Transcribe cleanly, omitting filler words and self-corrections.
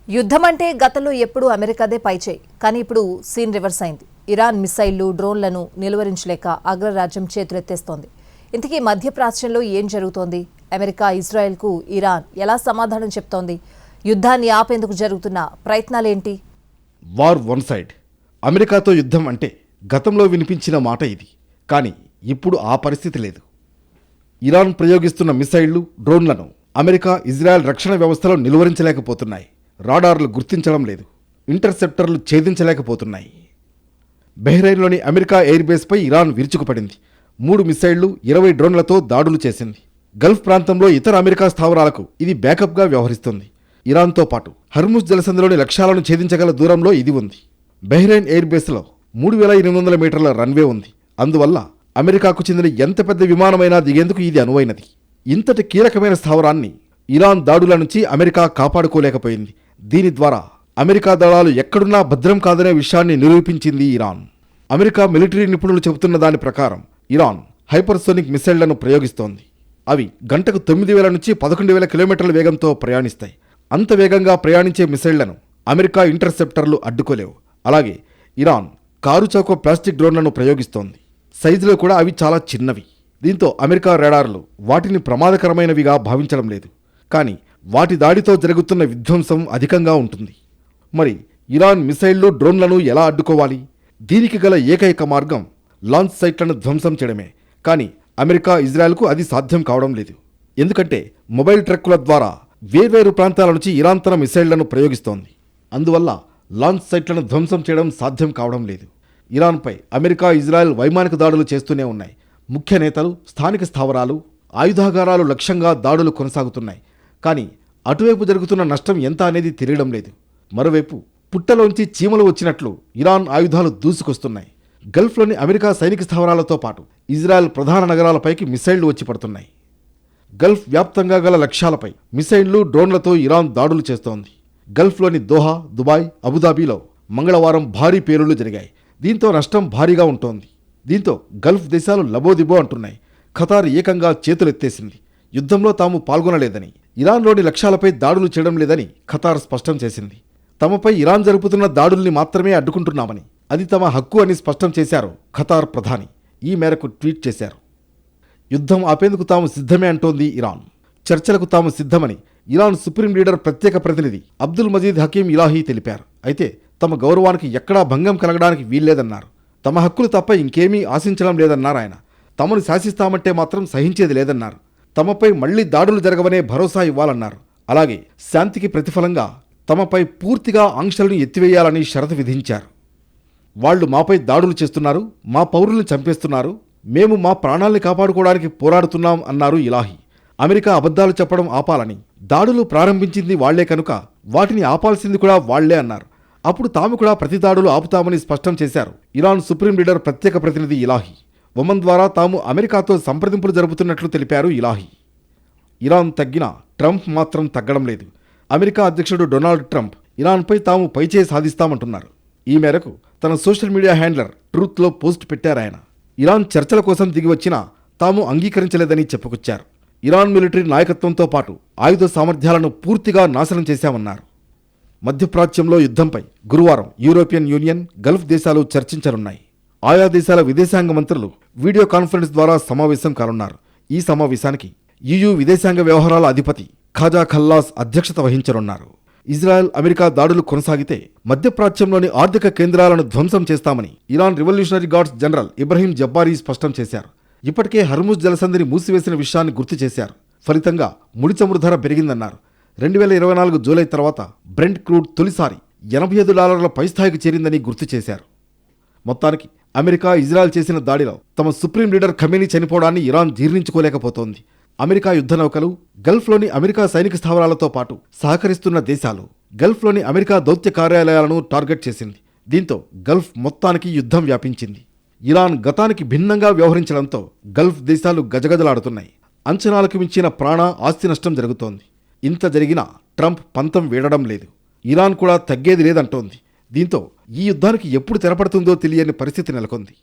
యుద్ధం అంటే గతంలో ఎప్పుడూ అమెరికాదే పైచేయి, కానీ ఇప్పుడు సీన్ రివర్స్ అయింది. ఇరాన్ మిసైళ్లు, డ్రోన్లను నిలువరించలేక అగ్రరాజ్యం చేతులెత్తేస్తోంది. ఇంతకీ మధ్యప్రాచ్యంలో ఏం జరుగుతోంది? అమెరికా, ఇజ్రాయెల్కు ఇరాన్ ఎలా సమాధానం చెప్తోంది? యుద్ధాన్ని ఆపేందుకు జరుగుతున్న ప్రయత్నాలేంటి? War one side. అమెరికాతో యుద్ధం అంటే గతంలో వినిపించిన మాట ఇది. కానీ ఇప్పుడు ఆ పరిస్థితి లేదు. ఇరాన్ ప్రయోగిస్తున్న మిసైళ్లు, డ్రోన్లను అమెరికా, ఇజ్రాయెల్ రక్షణ వ్యవస్థలో నిలువరించలేకపోతున్నాయి. రాడార్లు గుర్తించడం లేదు. ఇంటర్సెప్టర్లు ఛేదించలేకపోతున్నాయి. బహ్రెయిన్లోని అమెరికా ఎయిర్ బేస్పై ఇరాన్ విరుచుకుపడింది. 3 మిసైళ్లు, 20 డ్రోన్లతో దాడులు చేసింది. గల్ఫ్ ప్రాంతంలో ఇతర అమెరికా స్థావరాలకు ఇది బ్యాకప్గా వ్యవహరిస్తుంది. ఇరాన్తో పాటు హర్ముజ్ జలసంధిలోని లక్ష్యాలను ఛేదించగల దూరంలో ఇది ఉంది. బహ్రెయిన్ ఎయిర్ బేస్లో 3800 మీటర్ల రన్వే ఉంది. అందువల్ల అమెరికాకు చెందిన ఎంత పెద్ద విమానమైనా దిగేందుకు ఇది అనువైనది. ఇంతటి కీలకమైన స్థావరాన్ని ఇరాన్ దాడుల నుంచి అమెరికా కాపాడుకోలేకపోయింది. దీని ద్వారా అమెరికా దళాలు ఎక్కడున్నా భద్రం కాదనే విషయాన్ని నిరూపించింది ఇరాన్. అమెరికా మిలిటరీ నిపుణులు చెబుతున్న దాని ప్రకారం ఇరాన్ హైపర్సోనిక్ మిసైళ్లను ప్రయోగిస్తోంది. అవి గంటకు 9000 నుంచి 11000 కిలోమీటర్ల వేగంతో ప్రయాణిస్తాయి. అంత వేగంగా ప్రయాణించే మిసైళ్లను అమెరికా ఇంటర్సెప్టర్లు అడ్డుకోలేవు. అలాగే ఇరాన్ కారుచౌక ప్లాస్టిక్ డ్రోన్లను ప్రయోగిస్తోంది. సైజులో కూడా అవి చాలా చిన్నవి. దీంతో అమెరికా రాడార్లు వాటిని ప్రమాదకరమైనవిగా భావించడం లేదు. కానీ వాటి దాడితో జరుగుతున్న విధ్వంసం అధికంగా ఉంటుంది. మరి ఇరాన్ మిసైళ్లు, డ్రోన్లను ఎలా అడ్డుకోవాలి? దీనికి గల ఏకైక మార్గం లాంచ్ సైట్లను ధ్వంసం చేయడమే. కానీ అమెరికా, ఇజ్రాయెల్కు అది సాధ్యం కావడం లేదు. ఎందుకంటే మొబైల్ ట్రక్కుల ద్వారా వేర్వేరు ప్రాంతాల నుంచి ఇరాన్ తన మిసైళ్లను ప్రయోగిస్తోంది. అందువల్ల లాంచ్ సైట్లను ధ్వంసం చేయడం సాధ్యం కావడం లేదు. ఇరాన్పై అమెరికా, ఇజ్రాయెల్ వైమానిక దాడులు చేస్తూనే ఉన్నాయి. ముఖ్య నేతలు, స్థానిక స్థావరాలు, ఆయుధాగారాలు లక్ష్యంగా దాడులు కొనసాగుతున్నాయి. కానీ అటువైపు జరుగుతున్న నష్టం ఎంత అనేది తెలియడం లేదు. మరోవైపు పుట్టలోంచి చీమలు వచ్చినట్లు ఇరాన్ ఆయుధాలు దూసుకొస్తున్నాయి. గల్ఫ్లోని అమెరికా సైనిక స్థావరాలతో పాటు ఇజ్రాయెల్ ప్రధాన నగరాలపైకి మిసైళ్లు వచ్చి పడుతున్నాయి. గల్ఫ్ వ్యాప్తంగా గల లక్ష్యాలపై మిసైళ్లు, డ్రోన్లతో ఇరాన్ దాడులు చేస్తోంది. గల్ఫ్లోని దోహా, దుబాయ్, అబుదాబీలో మంగళవారం భారీ పేలుళ్లు జరిగాయి. దీంతో నష్టం భారీగా ఉంటోంది. దీంతో గల్ఫ్ దేశాలు లబోదిబో అంటున్నాయి. ఖతార్ ఏకంగా చేతులెత్తేసింది. యుద్ధంలో తాము పాల్గొనలేదని, ఇరాన్లోని లక్ష్యాలపై దాడులు చేయడం లేదని ఖతార్ స్పష్టం చేసింది. తమపై ఇరాన్ జరుపుతున్న దాడుల్ని మాత్రమే అడ్డుకుంటున్నామని, అది తమ హక్కు అని స్పష్టం చేశారు ఖతార్ ప్రధాని. ఈ మేరకు ట్వీట్ చేశారు. యుద్ధం ఆపేందుకు తాము సిద్ధమే అంటోంది ఇరాన్. చర్చలకు తాము సిద్ధమని ఇరాన్ సుప్రీం లీడర్ ప్రత్యేక ప్రతినిధి అబ్దుల్ మజీద్ హకీం ఇలాహీ తెలిపారు. అయితే తమ గౌరవానికి ఎక్కడా భంగం కలగడానికి వీల్లేదన్నారు. తమ హక్కులు తప్ప ఇంకేమీ ఆశించడం లేదన్నారు ఆయన. తమను శాసిస్తామంటే మాత్రం సహించేది లేదన్నారు. తమపై మళ్లీ దాడులు జరగవనే భరోసా ఇవ్వాలన్నారు. అలాగే శాంతికి ప్రతిఫలంగా తమపై పూర్తిగా ఆంక్షలను ఎత్తివేయాలని షరతు విధించారు. వాళ్లు మాపై దాడులు చేస్తున్నారు, మా పౌరుల్ని చంపేస్తున్నారు, మేము మా ప్రాణాల్ని కాపాడుకోవడానికి పోరాడుతున్నాం అన్నారు ఇలాహీ. అమెరికా అబద్ధాలు చెప్పడం ఆపాలని, దాడులు ప్రారంభించింది వాళ్లే కనుక వాటిని ఆపాల్సింది కూడా వాళ్లే అన్నారు. అప్పుడు తాము కూడా ప్రతి దాడులు ఆపుతామని స్పష్టం చేశారు ఇరాన్ సుప్రీం లీడర్ ప్రత్యేక ప్రతినిధి ఇలాహీ. ఒమన్ ద్వారా తాము అమెరికాతో సంప్రదింపులు జరుపుతున్నట్లు తెలిపారు ఇలాహీ. ఇరాన్ తగ్గినా ట్రంప్ మాత్రం తగ్గడం లేదు. అమెరికా అధ్యక్షుడు డొనాల్డ్ ట్రంప్ ఇరాన్పై తాము పైచేయి సాధిస్తామంటున్నారు. ఈ మేరకు తన సోషల్ మీడియా హ్యాండ్లర్ ట్రూత్లో పోస్ట్ పెట్టారాయన. ఇరాన్ చర్చల కోసం దిగి వచ్చినా తాము అంగీకరించలేదని చెప్పుకొచ్చారు. ఇరాన్ మిలిటరీ నాయకత్వంతో పాటు ఆయుధ సామర్థ్యాలను పూర్తిగా నాశనం చేశామన్నారు. మధ్యప్రాచ్యంలో యుద్ధంపై గురువారం యూరోపియన్ యూనియన్, గల్ఫ్ దేశాలు చర్చించనున్నాయి. ఆయా దేశాల విదేశాంగ మంత్రులు వీడియో కాన్ఫరెన్స్ ద్వారా సమావేశం కానున్నారు. ఈ సమావేశానికి యుయు విదేశాంగ వ్యవహారాల అధిపతి ఖాజా ఖల్లాస్ అధ్యక్షత వహించనున్నారు. ఇజ్రాయెల్, అమెరికా దాడులు కొనసాగితే మధ్యప్రాచ్యంలోని ఆర్థిక కేంద్రాలను ధ్వంసం చేస్తామని Iran Revolutionary Guards general Ibrahim Jabbari స్పష్టం చేశారు. ఇప్పటికే హర్ముజ్ జలసంధిని మూసివేసిన విషయాన్ని గుర్తు చేశారు. ఫలితంగా ముడి చమురు ధర పెరిగిందన్నారు. 2024 జూలై తర్వాత బ్రెంట్ క్రూడ్ తొలిసారి $85 పైస్థాయికి చేరిందని గుర్తు చేశారు. మొత్తానికి అమెరికా, ఇజ్రాయెల్ చేసిన దాడిలో తమ సుప్రీం లీడర్ ఖమేనీ చనిపోవడాన్ని ఇరాన్ జీర్ణించుకోలేకపోతోంది. అమెరికా యుద్ధ నౌకలు, గల్ఫ్లోని అమెరికా సైనిక స్థావరాలతో పాటు సహకరిస్తున్న దేశాలు గల్ఫ్లోని అమెరికా దౌత్య కార్యాలయాలను టార్గెట్ చేసింది. దీంతో గల్ఫ్ మొత్తానికి యుద్ధం వ్యాపించింది. ఇరాన్ గతానికి భిన్నంగా వ్యవహరించడంతో గల్ఫ్ దేశాలు గజగజలాడుతున్నాయి. అంచనాలకు మించిన ప్రాణ, ఆస్తి నష్టం జరుగుతోంది. ఇంత జరిగినా ట్రంప్ పంతం వీడడం లేదు. ఇరాన్ కూడా తగ్గేది లేదంటోంది. దీంతో ఈ యుద్ధానికి ఎప్పుడు తెరపడుతుందో తెలియని పరిస్థితి నెలకొంది.